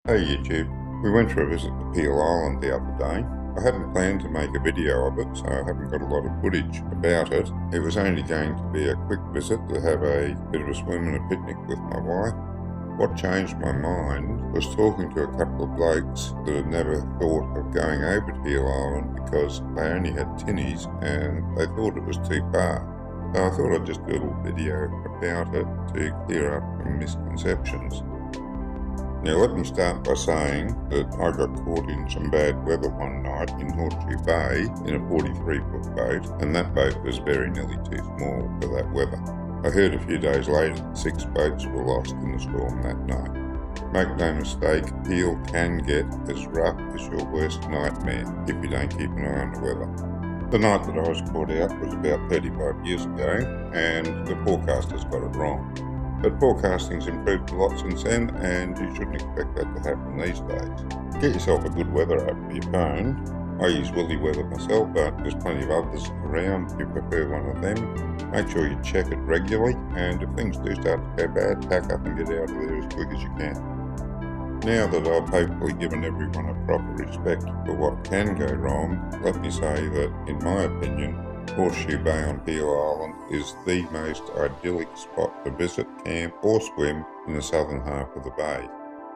Hey YouTube, we went for a visit to Peel Island the other day. I hadn't planned to make a video of it, so I haven't got a lot of footage about it. It was only going to be a quick visit to have a bit of a swim and a picnic with my wife. What changed my mind was talking to a couple of blokes that had never thought of going over to Peel Island because they only had tinnies and they thought it was too far. So I thought I'd just do a little video about it to clear up some misconceptions. Now let me start by saying that I got caught in some bad weather one night in Horesshoe Bay in a 43-foot boat, and that boat was very nearly too small for that weather. I heard a few days later that 6 boats were lost in the storm that night. Make no mistake, Peel can get as rough as your worst nightmare if you don't keep an eye on the weather. The night that I was caught out was about 35 years ago, and the forecasters got it wrong. But forecasting's improved a lot since then, and you shouldn't expect that to happen these days. Get yourself a good weather app for your phone. I use Willy Weather myself, but there's plenty of others around if you prefer one of them. Make sure you check it regularly, and if things do start to go bad, pack up and get out of there as quick as you can. Now that I've hopefully given everyone a proper respect for what can go wrong, let me say that, in my opinion, Horesshoe Bay on Peel Island is the most idyllic spot to visit, camp or swim in the southern half of the bay.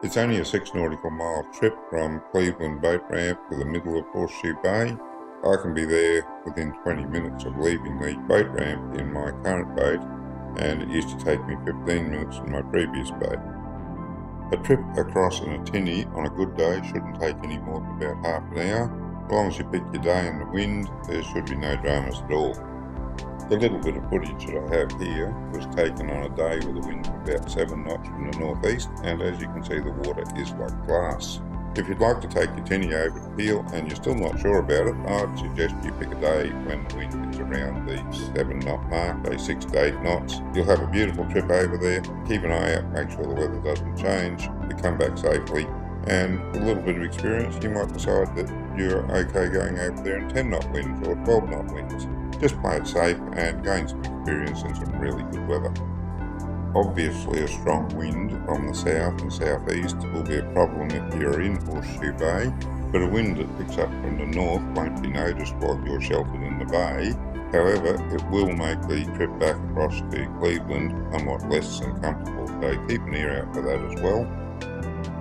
It's only a 6 nautical mile trip from Cleveland Boat Ramp to the middle of Horesshoe Bay. I can be there within 20 minutes of leaving the boat ramp in my current boat, and it used to take me 15 minutes in my previous boat. A trip across in a tinny on a good day shouldn't take any more than about half an hour. As long as you pick your day and the wind, there should be no dramas at all. The little bit of footage that I have here was taken on a day with a wind of about 7 knots from the northeast, and as you can see, the water is like glass. If you'd like to take your tinny over to Peel and you're still not sure about it, I'd suggest you pick a day when the wind is around the 7 knot mark, say 6 to 8 knots. You'll have a beautiful trip over there. Keep an eye out, make sure the weather doesn't change, you come back safely, and with a little bit of experience you might decide that you're okay going over there in 10 knot winds or 12 knot winds. Just play it safe and gain some experience in some really good weather. Obviously a strong wind from the south and southeast will be a problem if you're in Horesshoe Bay, but a wind that picks up from the north won't be noticed while you're sheltered in the bay. However, it will make the trip back across to Cleveland somewhat less than comfortable, so keep an ear out for that as well.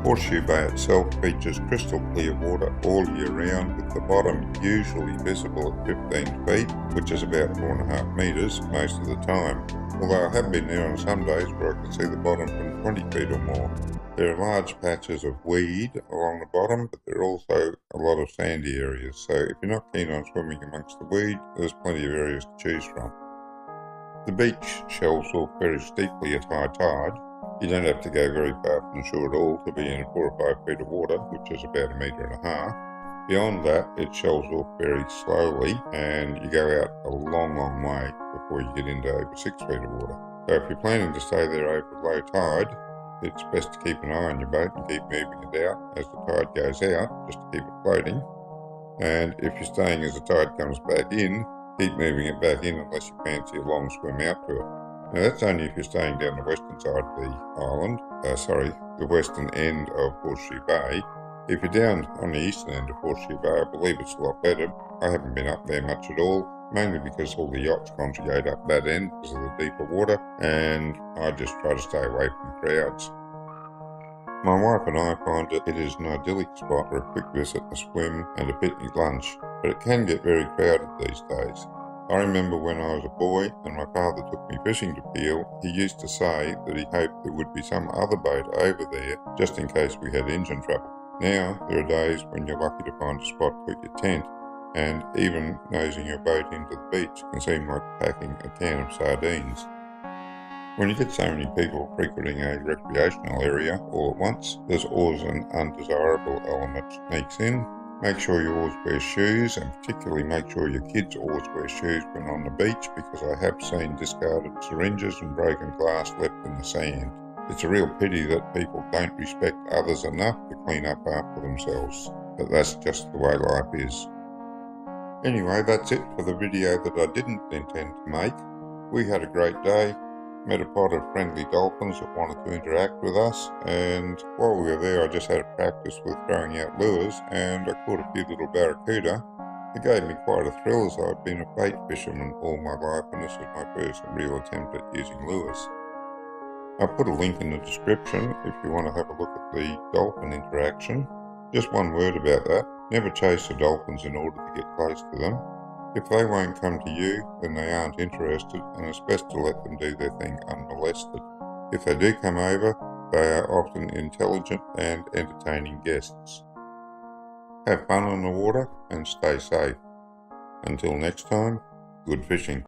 Horesshoe Bay itself features crystal clear water all year round, with the bottom usually visible at 15 feet, which is about 4.5 metres most of the time. Although I have been there on some days where I can see the bottom from 20 feet or more. There are large patches of weed along the bottom, but there are also a lot of sandy areas, so if you're not keen on swimming amongst the weed, there's plenty of areas to choose from. The beach shelves off very steeply at high tide. You don't have to go very far from the shore at all to be in 4 or 5 feet of water, which is about 1.5 meters. Beyond that, it shelves off very slowly, and you go out a long way before you get into over 6 feet of water. So if you're planning to stay there over low tide, it's best to keep an eye on your boat and keep moving it out as the tide goes out, just to keep it floating. And if you're staying as the tide comes back in, keep moving it back in unless you fancy a long swim out to it. Now that's only if you're staying down the western side of the island, the western end of Bushy Bay. If you're down on the eastern end of Bushy Bay, I believe it's a lot better. I haven't been up there much at all, mainly because all the yachts congregate up that end because of the deeper water, and I just try to stay away from crowds. My wife and I find that it is an idyllic spot for a quick visit, a swim and a picnic lunch, but it can get very crowded these days. I remember when I was a boy and my father took me fishing to Peel, he used to say that he hoped there would be some other boat over there just in case we had engine trouble. Now there are days when you're lucky to find a spot to put your tent, and even nosing your boat into the beach can seem like packing a can of sardines. When you get so many people frequenting a recreational area all at once, there's always an undesirable element that sneaks in. Make sure you always wear shoes, and particularly make sure your kids always wear shoes when on the beach, because I have seen discarded syringes and broken glass left in the sand. It's a real pity that people don't respect others enough to clean up after themselves, but that's just the way life is. Anyway, that's it for the video that I didn't intend to make. We had a great day. met a pod of friendly dolphins that wanted to interact with us, and while we were there I just had a practice with throwing out lures, and I caught a few little barracuda. It gave me quite a thrill, as I've been a bait fisherman all my life and this was my first real attempt at using lures. I'll put a link in the description if you want to have a look at the dolphin interaction. Just one word about that: never chase the dolphins in order to get close to them. If they won't come to you, then they aren't interested, and it's best to let them do their thing unmolested. If they do come over, they are often intelligent and entertaining guests. Have fun on the water and stay safe. Until next time, good fishing.